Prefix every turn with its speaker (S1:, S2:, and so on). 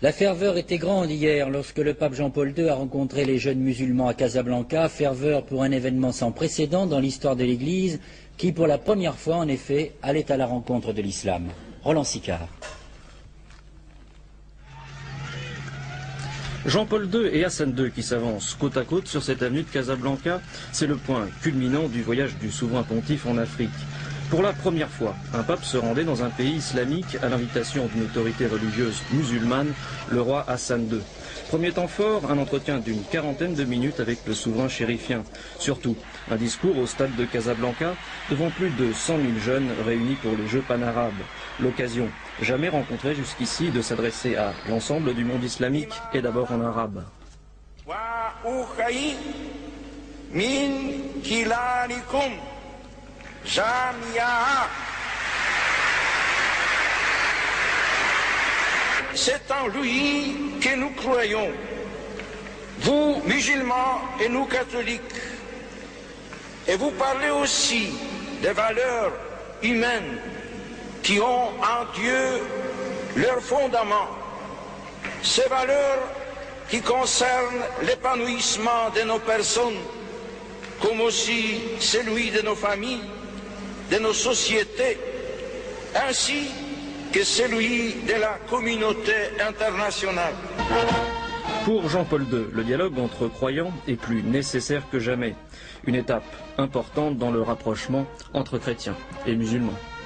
S1: La ferveur était grande hier lorsque le pape Jean-Paul II a rencontré les jeunes musulmans à Casablanca, ferveur pour un événement sans précédent dans l'histoire de l'Église qui, pour la première fois en effet, allait à la rencontre de l'islam. Roland Sicard.
S2: Jean-Paul II et Hassan II qui s'avancent côte à côte sur cette avenue de Casablanca, c'est le point culminant du voyage du souverain pontife en Afrique. Pour la première fois, un pape se rendait dans un pays islamique à l'invitation d'une autorité religieuse musulmane, le roi Hassan II. Premier temps fort, un entretien d'une quarantaine de minutes avec le souverain chérifien. Surtout, un discours au stade de Casablanca devant plus de 100 000 jeunes réunis pour les Jeux panarabes. L'occasion, jamais rencontrée jusqu'ici, de s'adresser à l'ensemble du monde islamique et d'abord en arabe.
S3: C'est en lui que nous croyons, vous musulmans et nous catholiques. Et vous parlez aussi des valeurs humaines qui ont en Dieu leur fondement. Ces valeurs qui concernent l'épanouissement de nos personnes, comme aussi celui de nos familles, de nos sociétés, ainsi que celui de la communauté internationale.
S2: Pour Jean-Paul II, le dialogue entre croyants est plus nécessaire que jamais. Une étape importante dans le rapprochement entre chrétiens et musulmans.